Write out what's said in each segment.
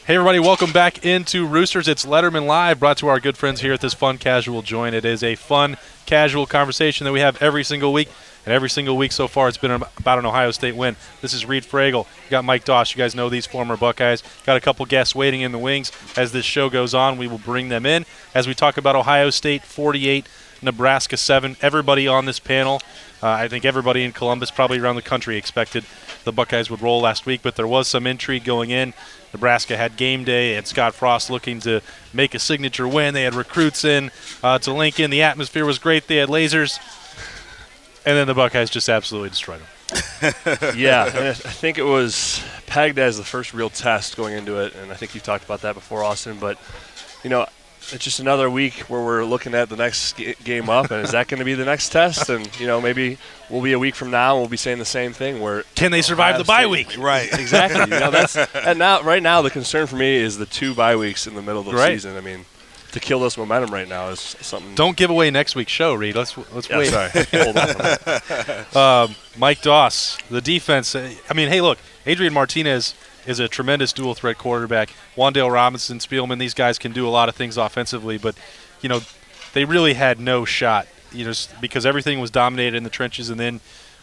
Hey, everybody, welcome back into Roosters. It's Lettermen Live, brought to our good friends here at this Fun Casual Joint. It is a fun, casual conversation that we have every single week. And every single week so far, it's been about an Ohio State win. This is Reid Fragel. You got Mike Doss. You guys know these former Buckeyes. Got a couple guests waiting in the wings. As this show goes on, we will bring them in. As we talk about Ohio State 48, Nebraska 7. Everybody on this panel, I think everybody in Columbus, probably around the country, expected the Buckeyes would roll last week, but there was some intrigue going in. Nebraska had game day. They had Scott Frost looking to make a signature win. They had recruits in to Lincoln. The atmosphere was great. They had lasers. And then the Buckeyes just absolutely destroyed them. Yeah, and I think it was pegged as the first real test going into it, and I think you've talked about that before, Austin. But, you know, it's just another week where we're looking at the next game up, and is that going to be the next test? And, you know, maybe we'll be a week from now and we'll be saying the same thing. Where can they survive the bye week? Right, exactly. You know, right now the concern for me is the 2 bye weeks in the middle of the season. I mean, to kill this momentum right now is something. Don't give away next week's show, Reid. Let's wait. Sorry. Hold on. Mike Doss, the defense. I mean, hey, look, Adrian Martinez is a tremendous dual-threat quarterback. Wandale Robinson, Spielman, these guys can do a lot of things offensively, but, you know, they really had no shot, you know, because everything was dominated in the trenches, and then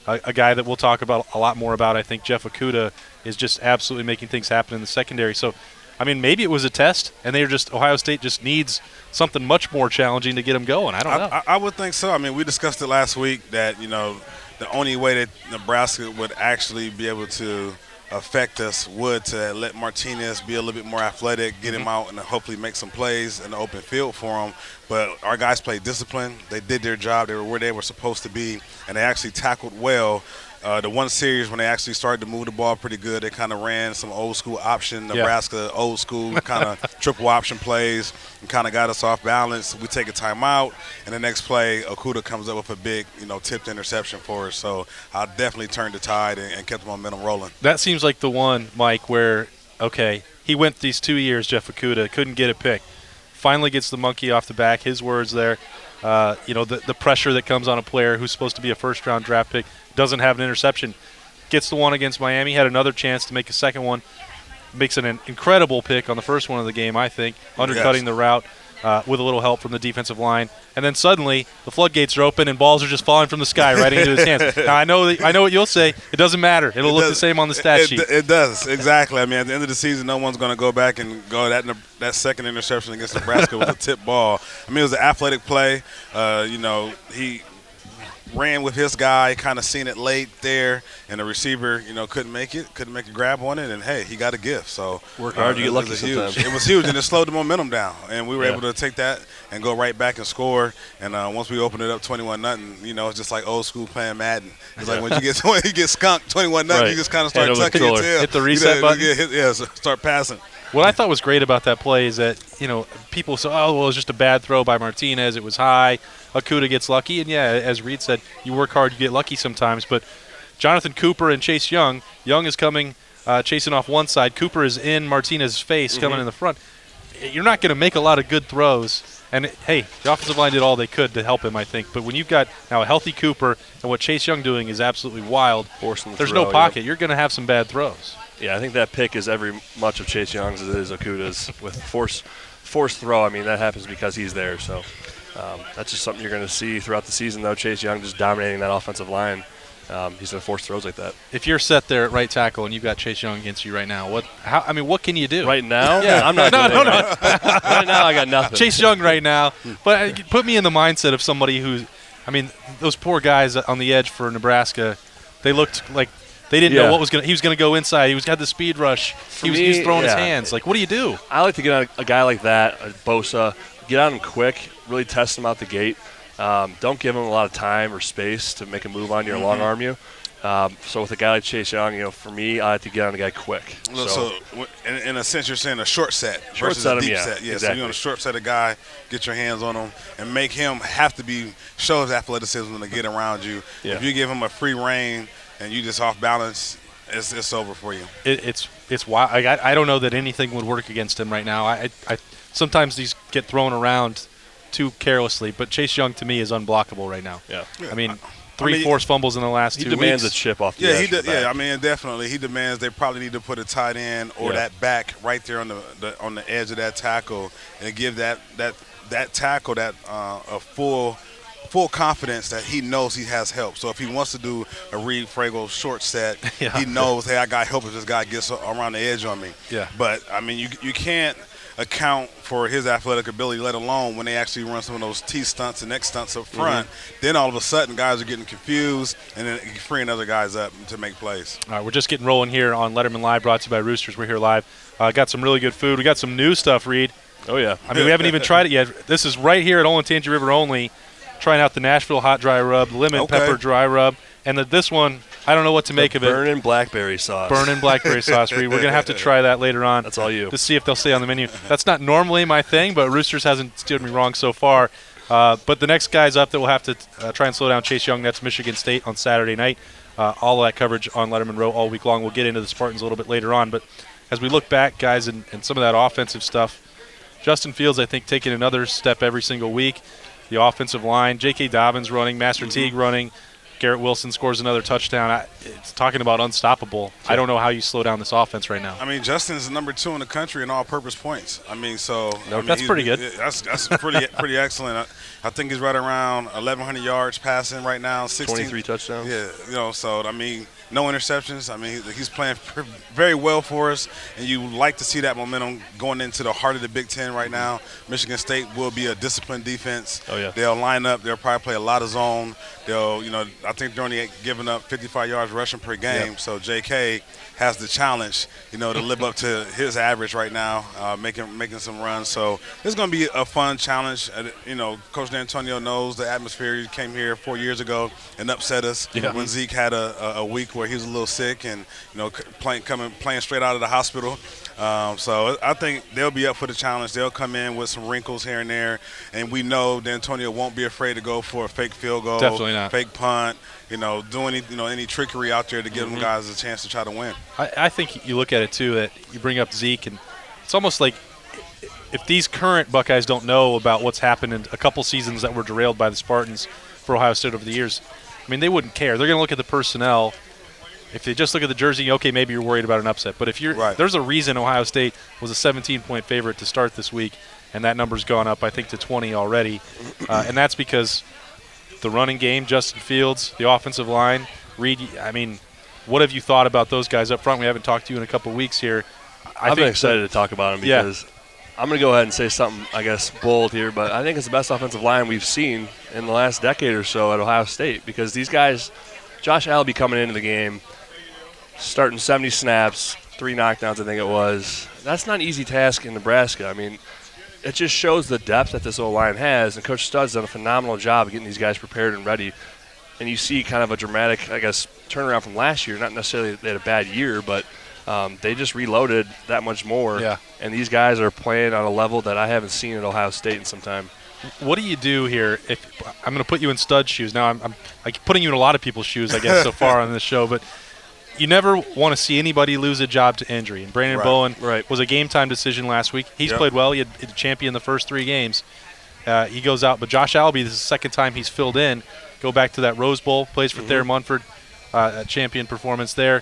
a guy that we'll talk about a lot more about, I think, Jeff Okudah, is just absolutely making things happen in the secondary. So, I mean, maybe it was a test, and Ohio State just needs something much more challenging to get them going. I don't know. I would think so. I mean, we discussed it last week that, you know, the only way that Nebraska would actually be able to affect us would to let Martinez be a little bit more athletic, get him out, and hopefully make some plays in the open field for him. But our guys played discipline. They did their job. They were where they were supposed to be, and they actually tackled well. The one series when they actually started to move the ball pretty good, they kind of ran some old school option, Nebraska old school kind of triple option plays and kind of got us off balance. We take a timeout, and the next play, Okuda comes up with a big, you know, tipped interception for us. So I definitely turned the tide and kept the momentum rolling. That seems like the one, Mike, where, okay, he went these 2 years, Jeff Okudah, couldn't get a pick. Finally gets the monkey off the back, his words there. You know, the pressure that comes on a player who's supposed to be a first-round draft pick, doesn't have an interception, gets the one against Miami, had another chance to make a second one, makes an incredible pick on the first one of the game, I think, undercutting the route with a little help from the defensive line. And then suddenly the floodgates are open and balls are just falling from the sky right into his hands. Now, I know what you'll say. It doesn't matter. It'll look the same on the stat sheet. It does, exactly. I mean, at the end of the season, no one's going to go back and go that second interception against Nebraska with a tip ball. I mean, it was an athletic play. You know, he ran with his guy, kind of seen it late there, and the receiver, you know, couldn't make a grab on it, and hey, he got a gift. So work hard, you get lucky sometimes. It was huge, and it slowed the momentum down, and we were able to take that and go right back and score. And once we opened it up 21-0, you know, it's just like old school playing Madden. It's like when you get skunked 21-0, you just kind of start tucking your tail, hit the reset button, start passing. What I thought was great about that play is that, you know, people say, oh, well, it was just a bad throw by Martinez. It was high. Okuda gets lucky. And, yeah, as Reid said, you work hard, you get lucky sometimes. But Jonathan Cooper and Chase Young is coming, chasing off one side. Cooper is in Martinez's face, coming in the front. You're not going to make a lot of good throws. And, hey, the offensive line did all they could to help him, I think. But when you've got now a healthy Cooper and what Chase Young doing is absolutely wild, there's no pocket. You're going to have some bad throws. Yeah, I think that pick is every much of Chase Young's as it is Okudah's with forced throw. I mean, that happens because he's there. So that's just something you're going to see throughout the season, though. Chase Young just dominating that offensive line. He's going to force throws like that. If you're set there at right tackle and you've got Chase Young against you right now, what can you do? Right now? Yeah. I'm not no. Right now I got nothing. Chase Young right now. But put me in the mindset of somebody who, I mean, those poor guys on the edge for Nebraska, they looked like they didn't know he was going to go inside. He had the speed rush. He was throwing his hands. Like, what do you do? I like to get on a guy like that, Bosa, get on him quick, really test him out the gate. Don't give him a lot of time or space to make a move on you or long arm you. So with a guy like Chase Young, you know, for me, I like to get on the guy quick. So in a sense, you're saying a short set versus a deep set. Yeah, exactly. So you want to short set a guy, get your hands on him, and make him have to show his athleticism to get around you. Yeah. If you give him a free rein and you just off balance, it's over for you. It's wild. I don't know that anything would work against him right now. I sometimes these get thrown around too carelessly, but Chase Young to me is unblockable right now. Yeah. I mean, three forced fumbles in the last 2 weeks. He demands a chip off the edge. Yeah, I mean, definitely. He demands they probably need to put a tight end or that back right there on the edge of that tackle and give that tackle a full confidence that he knows he has help. So if he wants to do a Reid Fragel short set, he knows, hey, I got help if this guy gets around the edge on me. Yeah. But, I mean, you can't account for his athletic ability, let alone when they actually run some of those T stunts and neck stunts up front. Then all of a sudden guys are getting confused and then freeing other guys up to make plays. All right, we're just getting rolling here on Lettermen Live, brought to you by Roosters. We're here live. Got some really good food. We got some new stuff, Reid. Oh, yeah. I mean, we haven't even tried it yet. This is right here at Olentangy River only, trying out the Nashville hot dry rub, lemon pepper dry rub, and this one, I don't know what to make of it. Burning blackberry sauce. Burning blackberry sauce, Reid. We're going to have to try that later on. That's all you. To see if they'll stay on the menu. That's not normally my thing, but Roosters hasn't steered me wrong so far. But the next guy's up that we'll have to try and slow down Chase Young. That's Michigan State on Saturday night. All of that coverage on Lettermen Row all week long. We'll get into the Spartans a little bit later on. But as we look back, guys, and some of that offensive stuff, Justin Fields, I think, taking another step every single week. The offensive line, J.K. Dobbins running, Master Teague running. Garrett Wilson scores another touchdown. It's talking about unstoppable. I don't know how you slow down this offense right now. I mean, Justin's number 2 in the country in all-purpose points. I mean, that's pretty good. That's pretty excellent. I think he's right around 1,100 yards passing right now. 23 touchdowns. Yeah, so I mean, no interceptions. I mean, he's playing very well for us, and you like to see that momentum going into the heart of the Big Ten right now. Michigan State will be a disciplined defense. Oh yeah. They'll line up. They'll probably play a lot of zone. I think they're only giving up 55 yards rushing per game. Yep. So J.K. has the challenge, to live up to his average right now, making some runs. So it's going to be a fun challenge. Coach D'Antonio knows the atmosphere. He came here 4 years ago and upset us when Zeke had a week where he was a little sick and playing straight out of the hospital. So I think they'll be up for the challenge. They'll come in with some wrinkles here and there, and we know D'Antonio won't be afraid to go for a fake field goal, definitely not, fake punt. Do any trickery out there to give them guys a chance to try to win. I think you look at it too that you bring up Zeke, and it's almost like if these current Buckeyes don't know about what's happened in a couple seasons that were derailed by the Spartans for Ohio State over the years, I mean, they wouldn't care. They're going to look at the personnel. If they just look at the jersey, okay, maybe you're worried about an upset. But if there's a reason Ohio State was a 17-point favorite to start this week, and that number's gone up, I think, to 20 already. And that's because the running game, Justin Fields, the offensive line, Reid, I mean, what have you thought about those guys up front? We haven't talked to you in a couple weeks here. I've been excited to talk about them because I'm going to go ahead and say something, I guess, bold here, but I think it's the best offensive line we've seen in the last decade or so at Ohio State because these guys, Josh Alby coming into the game, starting 70 snaps, 3 knockdowns, I think it was. That's not an easy task in Nebraska. I mean, it just shows the depth that this O-line has, and Coach Stud's done a phenomenal job of getting these guys prepared and ready. And you see kind of a dramatic, I guess, turnaround from last year. Not necessarily they had a bad year, but they just reloaded that much more. Yeah. And these guys are playing on a level that I haven't seen at Ohio State in some time. What do you do here? If I'm going to put you in Stud's shoes. Now I'm putting you in a lot of people's shoes, I guess, so far on this show, but you never want to see anybody lose a job to injury. And Brandon Bowen was a game-time decision last week. He's played well. He had championed the first 3 games. He goes out. But Josh Alby, this is the second time he's filled in. Go back to that Rose Bowl, plays for Thayer Munford, a champion performance there.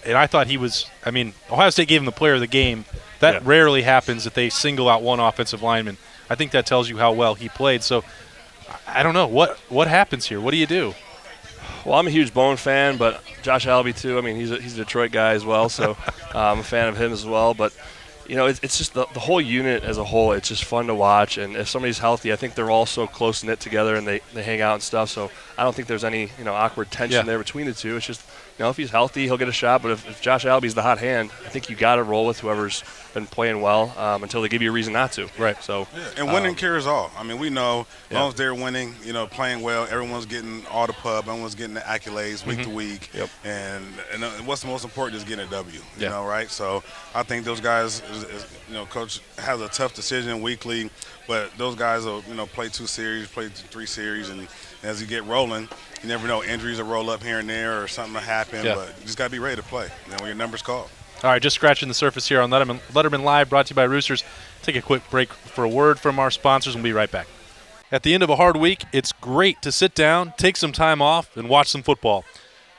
And I thought he was – I mean, Ohio State gave him the player of the game. That rarely happens that they single out one offensive lineman. I think that tells you how well he played. So, I don't know. What happens here? What do you do? Well, I'm a huge Bowen fan, but Josh Alby too. I mean, he's a Detroit guy as well, so I'm a fan of him as well. But, it's just the whole unit as a whole. It's just fun to watch. And if somebody's healthy, I think they're all so close-knit together and they hang out and stuff. So I don't think there's any, awkward tension there between the two. It's just, if he's healthy, he'll get a shot. But if Josh Alby's the hot hand, I think you got to roll with whoever's been playing well until they give you a reason not to. Right. So and winning carries all. I mean, we know as long as they're winning, playing well, everyone's getting all the pub, everyone's getting the accolades week to week. Yep. And what's the most important is getting a W. You know, right? So I think those guys, Coach has a tough decision weekly, but those guys will play 2 series, play 3 series, and as you get rolling, you never know, injuries will roll up here and there or something will happen. But you just got to be ready to play when your number's called. All right, just scratching the surface here on Lettermen Live, brought to you by Roosters. Take a quick break for a word from our sponsors, and we'll be right back. At the end of a hard week, it's great to sit down, take some time off, and watch some football.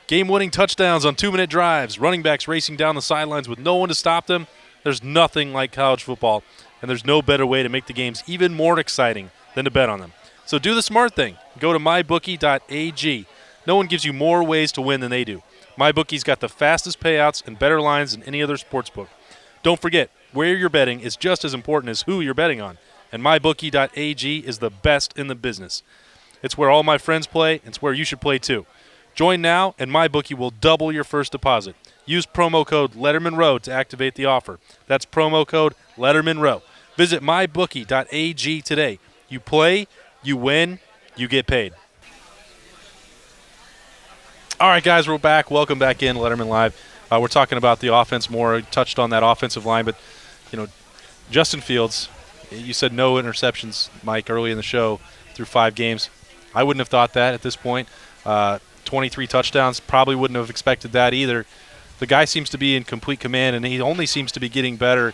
Game-winning touchdowns on 2-minute drives, running backs racing down the sidelines with no one to stop them. There's nothing like college football, and there's no better way to make the games even more exciting than to bet on them. So do the smart thing. Go to mybookie.ag. No one gives you more ways to win than they do. MyBookie's got the fastest payouts and better lines than any other sportsbook. Don't forget, where you're betting is just as important as who you're betting on. And mybookie.ag is the best in the business. It's where all my friends play. It's where you should play too. Join now, and MyBookie will double your first deposit. Use promo code Lettermen Row to activate the offer. That's promo code Lettermen Row. Visit mybookie.ag today. You play, you win, you get paid. All right, guys, we're back. Welcome back in Lettermen Live. We're talking about the offense more. Touched on that offensive line, but Justin Fields. You said no interceptions, Mike, early in the show through 5 games. I wouldn't have thought that at this point. 23 touchdowns, probably wouldn't have expected that either. The guy seems to be in complete command, and he only seems to be getting better.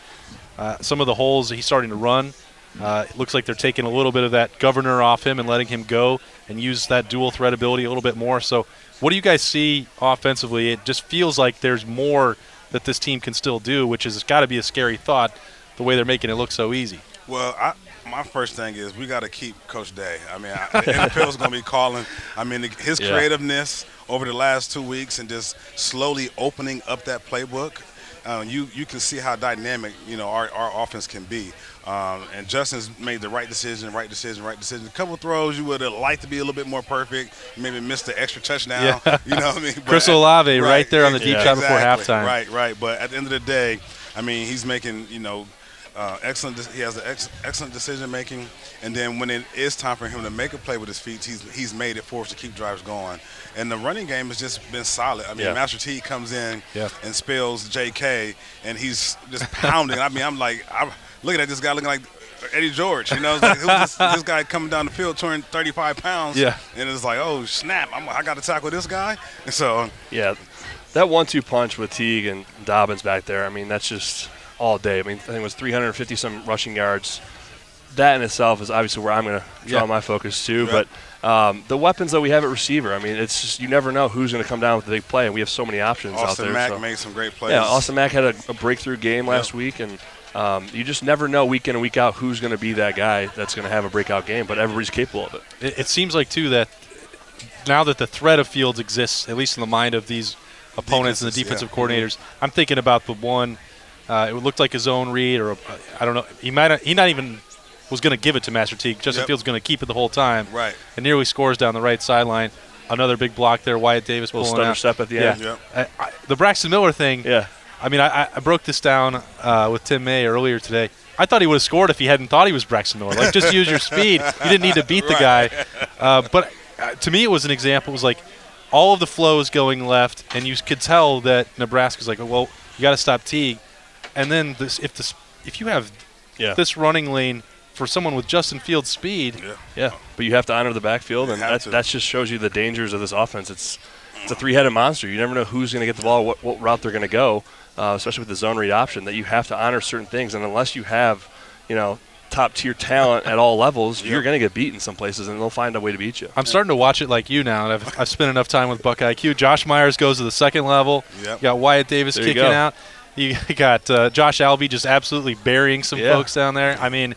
Some of the holes he's starting to run, it looks like they're taking a little bit of that governor off him and letting him go and use that dual threat ability a little bit more. So what do you guys see offensively? It just feels like there's more that this team can still do, which has got to be a scary thought, the way they're making it look so easy. Well, my first thing is we got to keep Coach Day. I mean, the NFL's going to be calling. I mean, his creativeness over the last 2 weeks and just slowly opening up that playbook, you can see how dynamic, our offense can be. And Justin's made the right decision. A couple throws you would have liked to be a little bit more perfect, maybe missed the extra touchdown. Yeah. You know what I mean? Chris Olave right there on the deep shot before halftime. Right. But at the end of the day, I mean, he's making, excellent. He has an excellent decision making, and then when it is time for him to make a play with his feet, he's made it for us to keep drives going. And the running game has just been solid. I mean, Master T comes in and spells J.K. and he's just pounding. I mean, I'm looking at this guy looking like Eddie George. It's like, who's this guy coming down the field, turning 35 pounds. Yeah. And it's like, oh snap! I got to tackle this guy. And so that 1-2 punch with Teague and Dobbins back there. I mean, that's just all day. I mean, I think it was 350-some rushing yards. That in itself is obviously where I'm going to draw my focus to. Yep. But the weapons that we have at receiver, I mean, it's just you never know who's going to come down with the big play, and we have so many options out there. Austin Mack made some great plays. Yeah, Austin Mack had a breakthrough game last week, and you just never know week in and week out who's going to be that guy that's going to have a breakout game, but everybody's capable of it. It seems like, too, that now that the threat of Fields exists, at least in the mind of these opponents and the defensive coordinators, I'm thinking about the one – it looked like a zone read, or I don't know. He not even was going to give it to Master Teague. Justin Fields going to keep it the whole time. Right. And nearly scores down the right sideline. Another big block there. Wyatt Davis pulling out. Little stutter step at the end. Yep. The Braxton Miller thing. Yeah. I mean, I broke this down with Tim May earlier today. I thought he would have scored if he hadn't thought he was Braxton Miller. Like, just use your speed. You didn't need to beat the guy. But to me, it was an example. It was like all of the flows going left, and you could tell that Nebraska's like, well, you got to stop Teague. And then if you have this running lane for someone with Justin Fields' speed, but you have to honor the backfield, and that just shows you the dangers of this offense. It's a three-headed monster. You never know who's going to get the ball, what route they're going to go, especially with the zone read option. That you have to honor certain things, and unless you have, top-tier talent at all levels, you're going to get beat in some places, and they'll find a way to beat you. I'm starting to watch it like you now, and I've spent enough time with Buckeye IQ. Josh Myers goes to the second level. You got Wyatt Davis kicking out. You got Josh Alvey just absolutely burying some folks down there. I mean,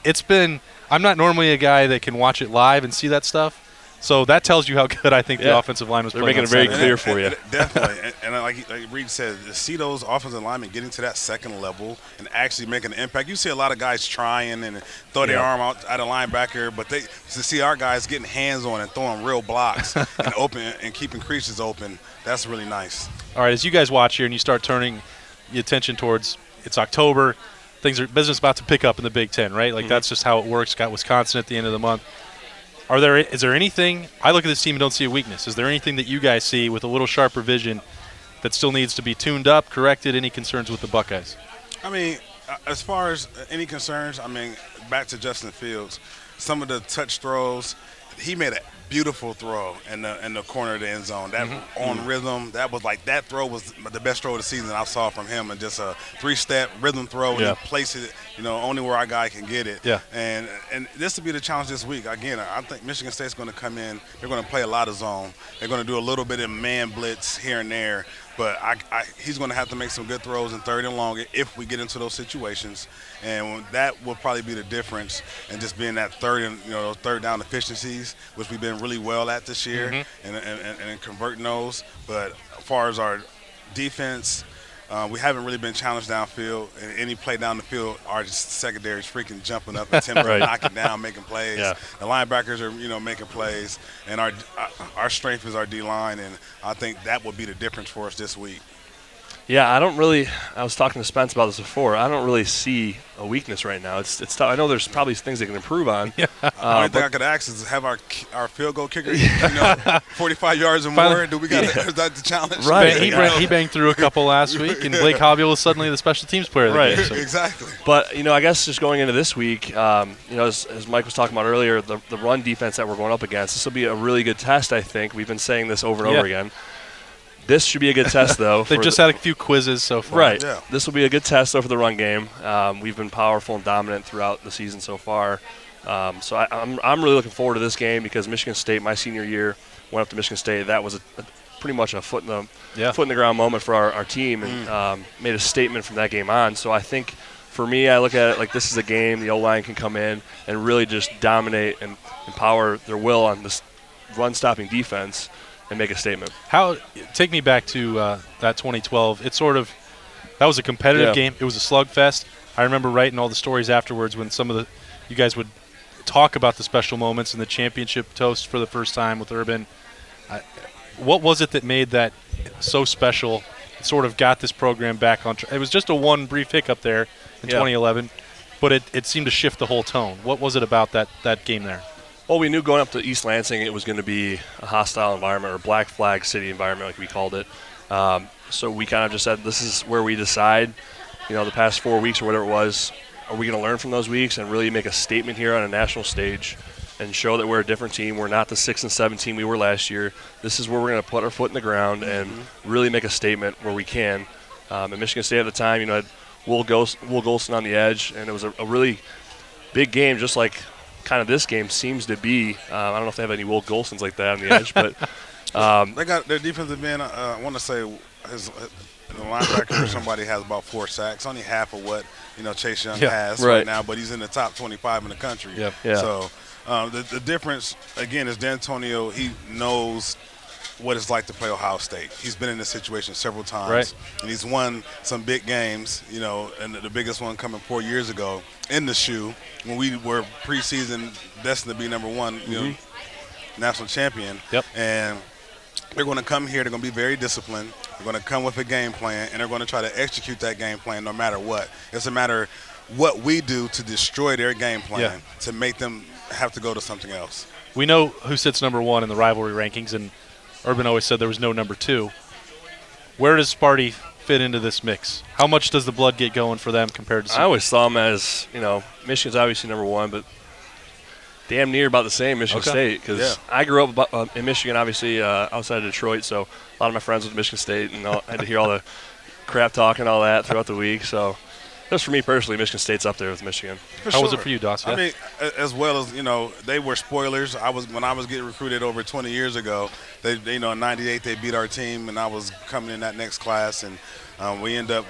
I'm not normally a guy that can watch it live and see that stuff. So that tells you how good I think the offensive line was playing. They're making it very clear for you. Definitely. and like Reid said, to see those offensive linemen getting to that second level and actually making an impact. You see a lot of guys trying and throw their arm out at a linebacker, but to see our guys getting hands on and throwing real blocks and open and keeping creases open, that's really nice. All right, as you guys watch here and you start turning the attention towards it's October, business about to pick up in the Big Ten, right? Like that's just how it works. Got Wisconsin at the end of the month. Is there anything? I look at this team and don't see a weakness. Is there anything that you guys see with a little sharper vision that still needs to be tuned up, corrected? Any concerns with the Buckeyes? I mean, as far as any concerns, I mean, back to Justin Fields, some of the touch throws, he made an beautiful throw in the corner of the end zone. That on rhythm, that throw was the best throw of the season I saw from him, and just a 3-step rhythm throw, and he placed it, only where our guy can get it. Yeah. And this will be the challenge this week. Again, I think Michigan State's going to come in. They're going to play a lot of zone. They're going to do a little bit of man blitz here and there. But he's going to have to make some good throws in third and long if we get into those situations, and that will probably be the difference. And just being that third down efficiencies, which we've been really well at this year, and converting those. But as far as our defense, we haven't really been challenged downfield. And any play down the field, our secondary is freaking jumping up and attempting to knock it down, making plays. Yeah. The linebackers are making plays, and our strength is our D-line, and I think that will be the difference for us this week. Yeah, I was talking to Spence about this before. I don't really see a weakness right now. It's tough. I know there's probably things they can improve on. Yeah. The only thing I could ask is have our field goal kicker 45 yards or more. Do we got is that the challenge? Right. He banged through a couple last week, and Blake Hobby was suddenly the special teams player of the game. So. Exactly. But, I guess just going into this week, as Mike was talking about earlier, the run defense that we're going up against, this will be a really good test, I think. We've been saying this over and over again. This should be a good test, though. They've just had a few quizzes so far. Right. Yeah. This will be a good test, though, for the run game. We've been powerful and dominant throughout the season so far. So I'm really looking forward to this game because Michigan State, my senior year, went up to Michigan State. That was pretty much a foot in the ground moment for our team, and made a statement from that game on. So I think for me, I look at it like this is a game the O-line can come in and really just dominate and empower their will on this run-stopping defense and make a statement. Take me back to that 2012. That was a competitive game. It was a slugfest. I remember writing all the stories afterwards when you guys would talk about the special moments and the championship toast for the first time with Urban. What was it that made that so special? It sort of got this program back on track. It was just one brief hiccup there in 2011, but it seemed to shift the whole tone. What was it about that game there? Well, we knew going up to East Lansing it was going to be a hostile environment, or black flag city environment like we called it. So we kind of just said this is where we decide, the past 4 weeks or whatever it was, are we going to learn from those weeks and really make a statement here on a national stage and show that we're a different team. We're not the 6 and 7 team we were last year. This is where we're going to put our foot in the ground and really make a statement where we can. And Michigan State at the time, had Will Golston on the edge, and it was a really big game, just like kind of this game seems to be. I don't know if they have any Will Golstons like that on the edge, but they got their defensive end. I want to say the linebacker or somebody has about 4 sacks, only half of what Chase Young has right now, but he's in the top 25 in the country. Yep. Yeah. So the difference again is D'Antonio. He knows what it's like to play Ohio State. He's been in this situation several times, and he's won some big games, and the biggest one coming 4 years ago in the shoe when we were preseason destined to be number 1, national champion. Yep. And they're going to come here. They're going to be very disciplined. They're going to come with a game plan, and they're going to try to execute that game plan no matter what. It's a matter what we do to destroy their game plan to make them have to go to something else. We know who sits number 1 in the rivalry rankings, and Urban always said there was no number 2. Where does Sparty fit into this mix? How much does the blood get going for them compared to? I always saw them as Michigan's obviously number 1, but damn near about the same Michigan State because I grew up in Michigan, obviously outside of Detroit, so a lot of my friends went to Michigan State, and I had to hear all the crap talk and all that throughout the week. So just for me personally, Michigan State's up there with Michigan. How was it for you, Doss? I mean, as well as they were spoilers. When I was getting recruited over 20 years ago. They in '98 they beat our team, and I was coming in that next class, and we end up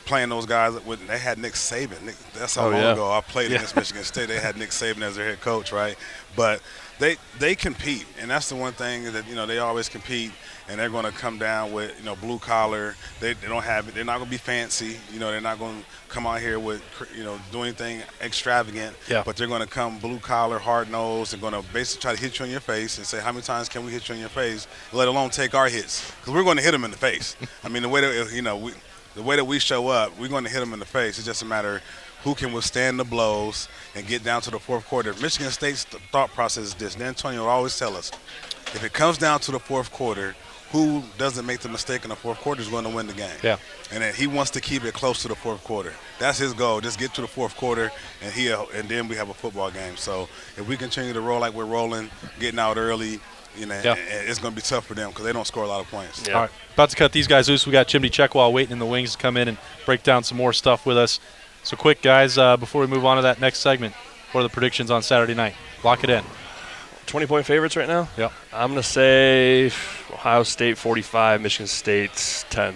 playing those guys. They had Nick Saban. That's how long ago I played against Michigan State. They had Nick Saban as their head coach, right? But they compete, and that's the one thing that they always compete. And they're going to come down with blue collar. They don't have it. They're not going to be fancy. They're not going to come out here with do anything extravagant. Yeah. But they're going to come blue collar, hard nosed. They're going to basically try to hit you in your face and say, how many times can we hit you in your face? Let alone take our hits, because we're going to hit them in the face. I mean, the way that the way that we show up, we're going to hit them in the face. It's just a matter who can withstand the blows and get down to the fourth quarter. Michigan State's thought process is this. D'Antonio will always tell us, if it comes down to the fourth quarter, who doesn't make the mistake in the fourth quarter is going to win the game. Yeah. And then he wants to keep it close to the fourth quarter. That's his goal. Just get to the fourth quarter, and then we have a football game. So if we continue to roll like we're rolling, getting out early, it's going to be tough for them because they don't score a lot of points. Yeah. All right, about to cut these guys loose. We got Chimney Chekwa waiting in the wings to come in and break down some more stuff with us. So quick, guys, before we move on to that next segment, what are the predictions on Saturday night? Lock it in. 20-point favorites right now? Yep. I'm going to say Ohio State 45, Michigan State 10.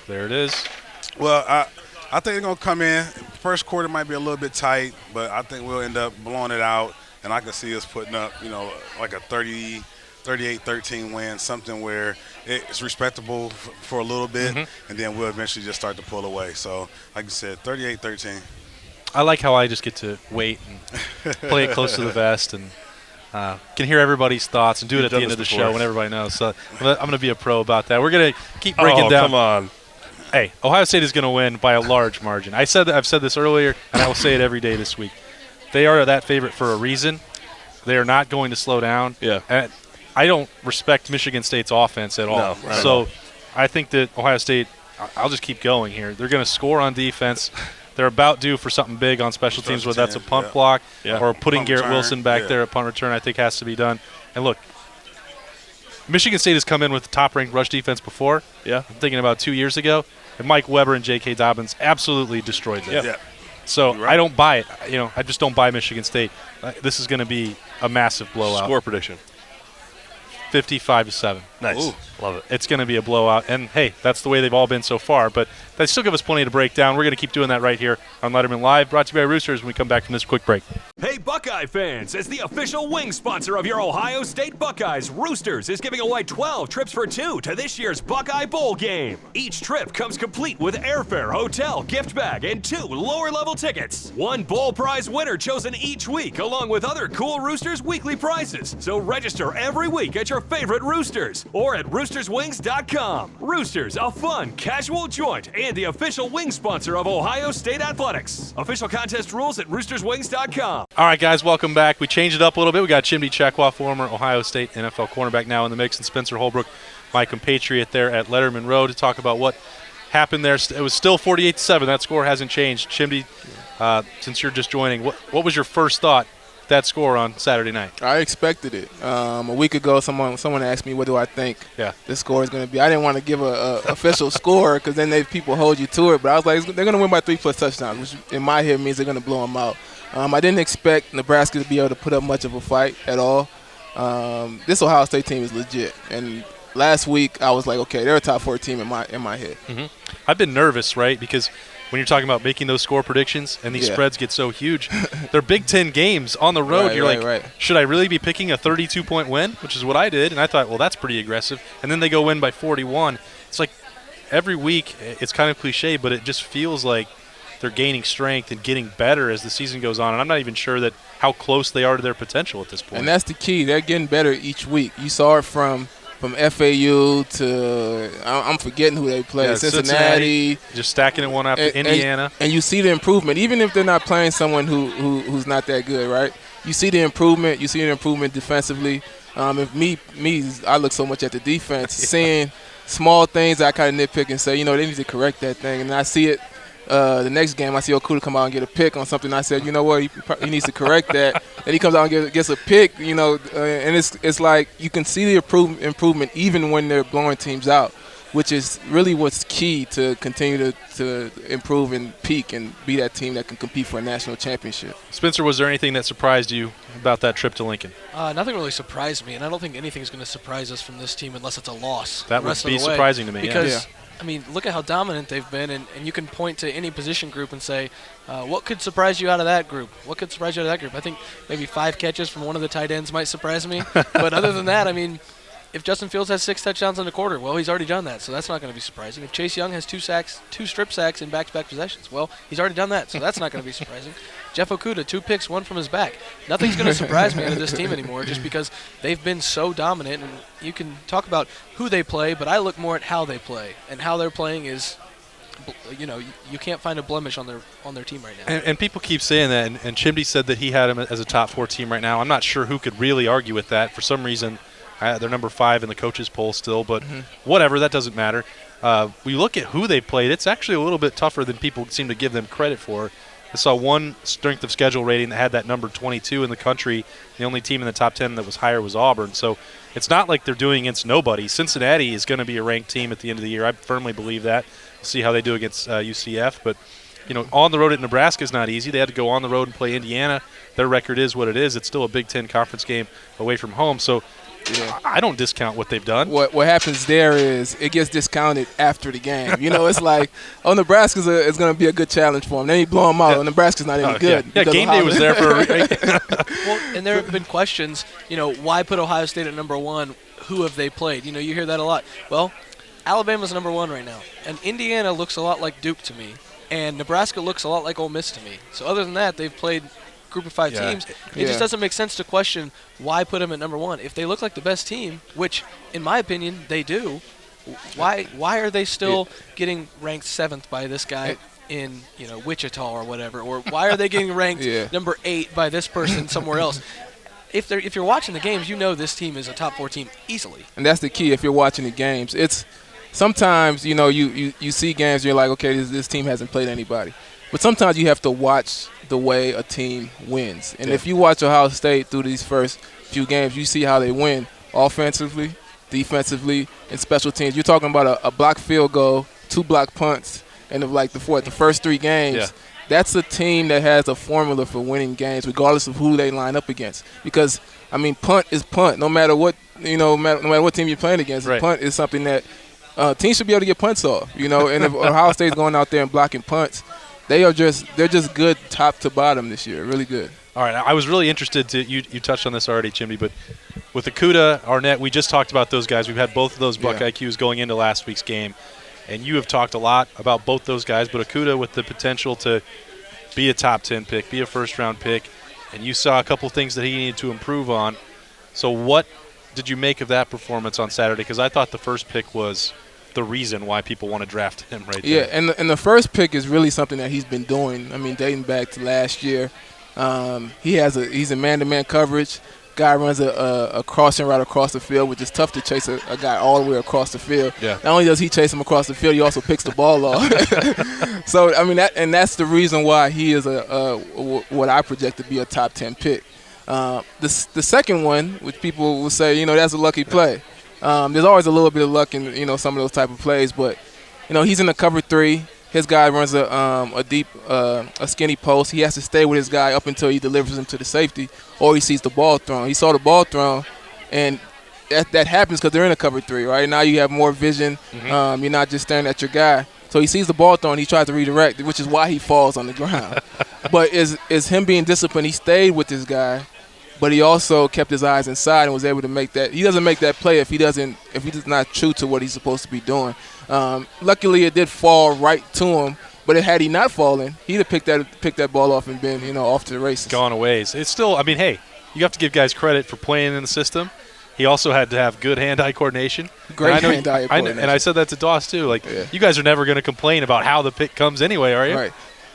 There it is. Well, I think they're going to come in. First quarter might be a little bit tight, but I think we'll end up blowing it out, and I can see us putting up, like a 38-13 win, something where it's respectable for a little bit, and then we'll eventually just start to pull away. So, like you said, 38-13. I like how I just get to wait and play it close to the vest and can hear everybody's thoughts and do it at the end of the show when everybody knows. So I'm going to be a pro about that. We're going to keep breaking down. Come on. Hey, Ohio State is going to win by a large margin. I've said this earlier, and I will say it every day this week. They are that favorite for a reason. They are not going to slow down. Yeah. And I don't respect Michigan State's offense at all. No, so I think that Ohio State, I'll just keep going here. They're going to score on defense. They're about due for something big on special teams, whether that's a punt block or putting punt Garrett return, Wilson back there at punt return, I think has to be done. And look, Michigan State has come in with the top-ranked rush defense before. Yeah. I'm thinking about 2 years ago. And Mike Weber and J.K. Dobbins absolutely destroyed them. Yeah. So Right. I don't buy it. I just don't buy Michigan State. This is going to be a massive blowout. Score prediction. 55-7. Nice. Ooh. Love it. It's going to be a blowout. And, hey, that's the way they've all been so far. But they still give us plenty to break down. We're going to keep doing that right here on Lettermen Live, brought to you by Roosters when we come back from this quick break. Hey, Buckeye fans, as the official wing sponsor of your Ohio State Buckeyes, Roosters is giving away 12 trips for 2 to this year's Buckeye Bowl game. Each trip comes complete with airfare, hotel, gift bag, and 2 lower-level tickets. One bowl prize winner chosen each week, along with other cool Roosters weekly prizes. So register every week at your favorite Roosters or at roosterswings.com. Roosters, a fun, casual joint, and the official wing sponsor of Ohio State Athletics. Official contest rules at roosterswings.com. All right, guys, welcome back. We changed it up a little bit. We got Chimdi Chekwa, former Ohio State NFL cornerback, now in the mix, and Spencer Holbrook, my compatriot there at Lettermen Row, to talk about what happened there. It was still 48-7. That score hasn't changed. Chimdi, since you're just joining, what was your first thought that score on Saturday night? I expected it. A week ago, someone asked me, what do I think the score is going to be? I didn't want to give a official score because then people hold you to it. But I was like, they're going to win by 3+ touchdowns, which in my head means they're going to blow them out. I didn't expect Nebraska to be able to put up much of a fight at all. This Ohio State team is legit. And last week, I was like, okay, they're a top 4 team in my head. Mm-hmm. I've been nervous, right, because when you're talking about making those score predictions and these spreads get so huge, they're Big Ten games on the road. You're should I really be picking a 32-point win, which is what I did? And I thought, well, that's pretty aggressive. And then they go win by 41. It's like every week, it's kind of cliche, but it just feels like they're gaining strength and getting better as the season goes on. And I'm not even sure that how close they are to their potential at this point. And that's the key. They're getting better each week. You saw it from FAU to I'm forgetting who they play. Cincinnati. Just stacking it one after Indiana. And you see the improvement, even if they're not playing someone who's not that good, right? You see the improvement. You see the improvement defensively. I look so much at the defense, seeing small things I kind of nitpick and say, they need to correct that thing. And I see it. The next game, I see Okuda come out and get a pick on something. I said, you know what, he needs to correct that. Then he comes out and gets a pick, and it's like you can see the improvement even when they're blowing teams out, which is really what's key to continue to improve and peak and be that team that can compete for a national championship. Spencer, was there anything that surprised you about that trip to Lincoln? Nothing really surprised me, and I don't think anything's going to surprise us from this team unless it's a loss. That would be surprising to me. Because I mean, look at how dominant they've been, and you can point to any position group and say, what could surprise you out of that group? What could surprise you out of that group? I think maybe 5 catches from one of the tight ends might surprise me. But other than that, I mean, if Justin Fields has 6 touchdowns in a quarter, well, he's already done that, so that's not going to be surprising. If Chase Young has 2 strip sacks in back-to-back possessions, well, he's already done that, so that's not going to be surprising. Jeff Okudah, 2 picks, 1 from his back. Nothing's going to surprise me out of this team anymore just because they've been so dominant. And you can talk about who they play, but I look more at how they play. And how they're playing is, you can't find a blemish on their team right now. And people keep saying that, and Chimdi said that he had him as a top 4 team right now. I'm not sure who could really argue with that. For some reason, They're number 5 in the coaches poll still, but whatever, that doesn't matter. We look at who they played, it's actually a little bit tougher than people seem to give them credit for. I saw one strength of schedule rating that had that number 22 in the country. The only team in the top 10 that was higher was Auburn. So it's not like they're doing against nobody. Cincinnati is going to be a ranked team at the end of the year. I firmly believe that. We'll see how they do against UCF. But, on the road at Nebraska is not easy. They had to go on the road and play Indiana. Their record is what it is. It's still a Big Ten conference game away from home. So I don't discount what they've done. What happens there is it gets discounted after the game. It's like, Nebraska is going to be a good challenge for them. Then you blow them out. Nebraska's not any good. Yeah, game day was there for Well, and there have been questions, why put Ohio State at number 1? Who have they played? You hear that a lot. Well, Alabama's number 1 right now. And Indiana looks a lot like Duke to me. And Nebraska looks a lot like Ole Miss to me. So other than that, they've played group of 5 teams. It just doesn't make sense to question why put them at number 1. If they look like the best team, which in my opinion they do, why are they still getting ranked 7th by this guy in Wichita or whatever? Or why are they getting ranked number 8 by this person somewhere else? If you're watching the games, this team is a top 4 team easily. And that's the key. If you're watching the games, it's sometimes you see games and you're like, okay, this team hasn't played anybody. But sometimes you have to watch the way a team wins. And if you watch Ohio State through these first few games, you see how they win offensively, defensively, and special teams. You're talking about a blocked field goal, 2 blocked punts, and the first 3 games. Yeah. That's a team that has a formula for winning games regardless of who they line up against. Because, punt is punt. No matter what, no matter what team you're playing against, punt is something that teams should be able to get punts off. And if Ohio State's going out there and blocking punts, they're just good top to bottom this year, really good. All right, I was really interested you touched on this already, Chimdi, but with Okuda, Arnett, we just talked about those guys. We've had both of those Buckeye Qs going into last week's game, and you have talked a lot about both those guys, but Okuda with the potential to be a top 10 pick, be a first-round pick, and you saw a couple things that he needed to improve on. So what did you make of that performance on Saturday? Because I thought the first pick was the reason why people want to draft him right there. Yeah, and the first pick is really something that he's been doing. Dating back to last year. He's in man-to-man coverage. Guy runs a crossing route across the field, which is tough to chase a guy all the way across the field. Yeah. Not only does he chase him across the field, he also picks the ball off. So that's the reason why he is what I project to be a top 10 pick. The second one, which people will say, that's a lucky play. There's always a little bit of luck in some of those type of plays, but he's in the cover 3. His guy runs a deep, skinny post. He has to stay with his guy up until he delivers him to the safety, or he sees the ball thrown. He saw the ball thrown, and that happens because they're in a cover 3, right? Now you have more vision. You're not just staring at your guy. So he sees the ball thrown. He tries to redirect, which is why he falls on the ground. But is him being disciplined. He stayed with his guy. But he also kept his eyes inside and was able to make that. He doesn't make that play if he's not true to what he's supposed to be doing. Luckily, it did fall right to him. But had he not fallen, he'd have picked that ball off and been off to the races. Gone a ways. It's still. Hey, you have to give guys credit for playing in the system. He also had to have good hand-eye coordination. Great hand-eye coordination. And I said that to Doss too. You guys are never going to complain about how the pick comes anyway, are you? Right.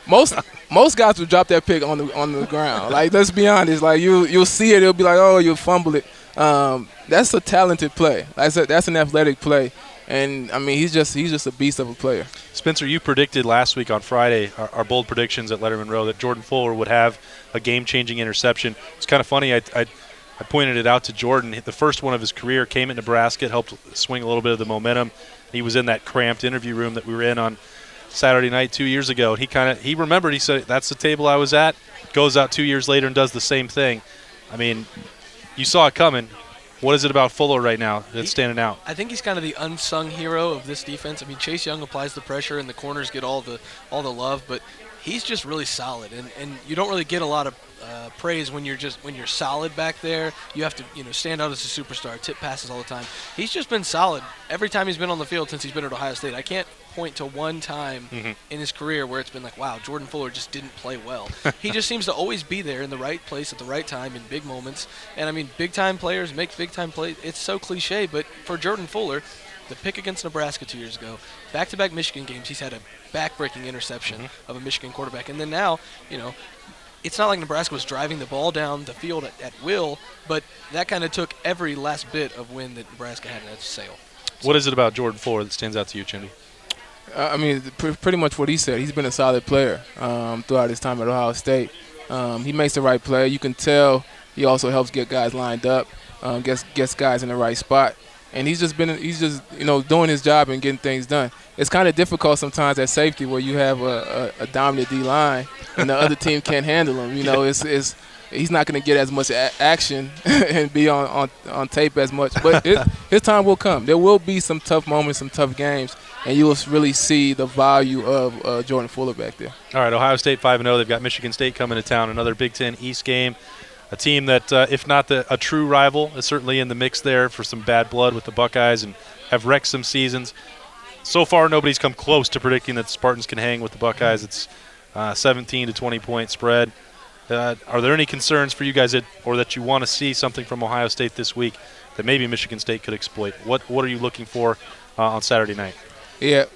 Most guys would drop that pick on the ground. Let's be honest. You'll see it. It'll be like, oh, you'll fumble it. That's a talented play. That's an athletic play. And he's just a beast of a player. Spencer, you predicted last week on Friday our bold predictions at Lettermen Row that Jordan Fuller would have a game-changing interception. It's kind of funny. I pointed it out to Jordan. The first one of his career came at Nebraska. It helped swing a little bit of the momentum. He was in that cramped interview room that we were in on Saturday night 2 years ago. He remembered. He said, that's the table I was at. Goes out 2 years later and does the same thing. You saw it coming. What is it about Fuller right now that's standing out? I think he's kind of the unsung hero of this defense. Chase Young applies the pressure and the corners get all the love, but he's just really solid. And you don't really get a lot of praise when you're solid back there. You have to stand out as a superstar, tip passes all the time. He's just been solid every time he's been on the field since he's been at Ohio State. I can't point to one time in his career where it's been like, wow, Jordan Fuller just didn't play well. He just seems to always be there in the right place at the right time in big moments. And big-time players make big-time plays. It's so cliche, but for Jordan Fuller, the pick against Nebraska 2 years ago, back-to-back Michigan games, he's had a back-breaking interception of a Michigan quarterback. And then now, it's not like Nebraska was driving the ball down the field at will, but that kind of took every last bit of win that Nebraska had in its sail. What is it about Jordan Fuller that stands out to you, Chimdi? I mean, pretty much what he said. He's been a solid player throughout his time at Ohio State. He makes the right play. You can tell he also helps get guys lined up, gets guys in the right spot. And he's just doing his job and getting things done. It's kind of difficult sometimes at safety where you have a dominant D-line and the other team can't handle him. He's not going to get as much action and be on tape as much. But his time will come. There will be some tough moments, some tough games, and you will really see the value of Jordan Fuller back there. All right, Ohio State 5-0. They've got Michigan State coming to town, another Big Ten East game. A team that, if not a true rival, is certainly in the mix there for some bad blood with the Buckeyes and have wrecked some seasons. So far, nobody's come close to predicting that the Spartans can hang with the Buckeyes. It's 17 to 20-point spread. Are there any concerns for you guys that you want to see something from Ohio State this week that maybe Michigan State could exploit? What are you looking for on Saturday night? Yeah,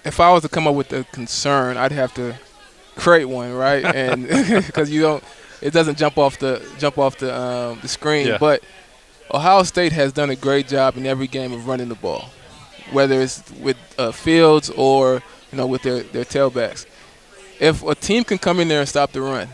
if I was to come up with a concern, I'd have to create one, right? And because it doesn't jump off the screen. Yeah. But Ohio State has done a great job in every game of running the ball, whether it's with Fields or with their tailbacks. If a team can come in there and stop the run,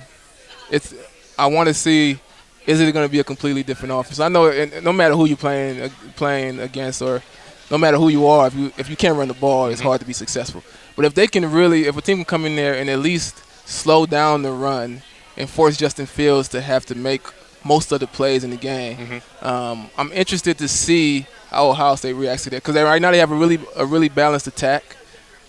I want to see, is it going to be a completely different offense? I know no matter who you're playing against, or no matter who you are, if you can't run the ball, it's hard to be successful. But if a team can come in there and at least slow down the run and force Justin Fields to have to make most of the plays in the game, I'm interested to see how Ohio State reacts to that, because right now they have a really balanced attack.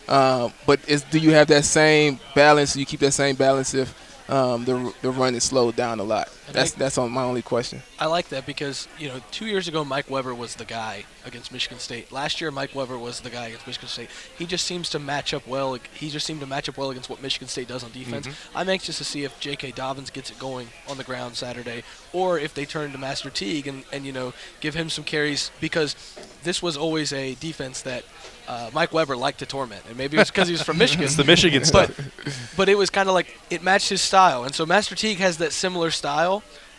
But do you have that same balance? Do you keep that same balance if the run is slowed down a lot? That's my only question. I like that because 2 years ago Mike Weber was the guy against Michigan State. Last year Mike Weber was the guy against Michigan State. He just seems to match up well. He just seemed to match up well against what Michigan State does on defense. I'm anxious to see if J.K. Dobbins gets it going on the ground Saturday, or if they turn to Master Teague and give him some carries, because this was always a defense that Mike Weber liked to torment, and maybe it was because he was from Michigan. It's the Michigan stuff. But it was kind of like it matched his style, and so Master Teague has that similar style.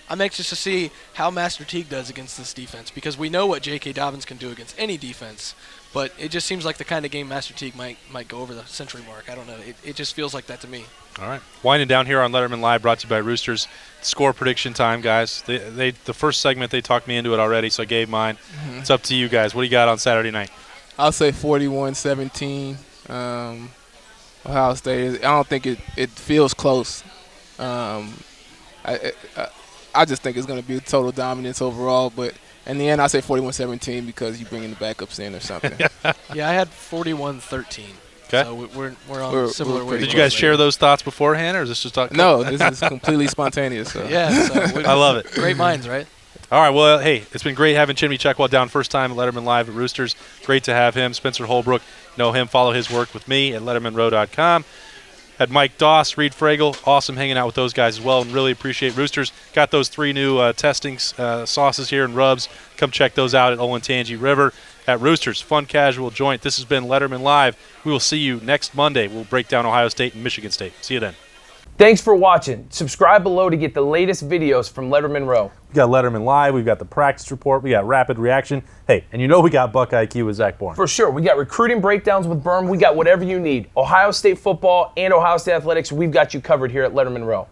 I'm anxious to see how Master Teague does against this defense, because we know what J.K. Dobbins can do against any defense, but it just seems like the kind of game Master Teague might go over the century mark. I don't know. It just feels like that to me. All right. Winding down here on Lettermen Live, brought to you by Roosters. Score prediction time, guys. The first segment, they talked me into it already, so I gave mine. It's up to you guys. What do you got on Saturday night? I'll say 41-17. Ohio State. I don't think it feels close. I just think it's going to be a total dominance overall. But in the end, I say 41-17 because you bring in the backups in or something. Yeah, I had 41-13. Okay. So we're on similar ways. Did you guys share those thoughts beforehand, or is this just talking? No, this is completely spontaneous. So. Yeah, so I love it. Great minds, right? All right, well, hey, it's been great having Chimney Check down first time at Lettermen Live at Roosters. Great to have him. Spencer Holbrook, know him, follow his work with me at lettermenrow.com. Had Mike Doss, Reid Fragel, awesome hanging out with those guys as well, and really appreciate Roosters. Got those 3 new testing sauces here and rubs. Come check those out at Olentangy River at Roosters. Fun, casual joint. This has been Lettermen Live. We will see you next Monday. We'll break down Ohio State and Michigan State. See you then. Thanks for watching. Subscribe below to get the latest videos from Lettermen Row. We got Lettermen Live. We've got the practice report. We got rapid reaction. Hey, and we got Buck IQ with Zach Bourne. For sure. We got recruiting breakdowns with Berm. We got whatever you need. Ohio State football and Ohio State athletics, we've got you covered here at Lettermen Row.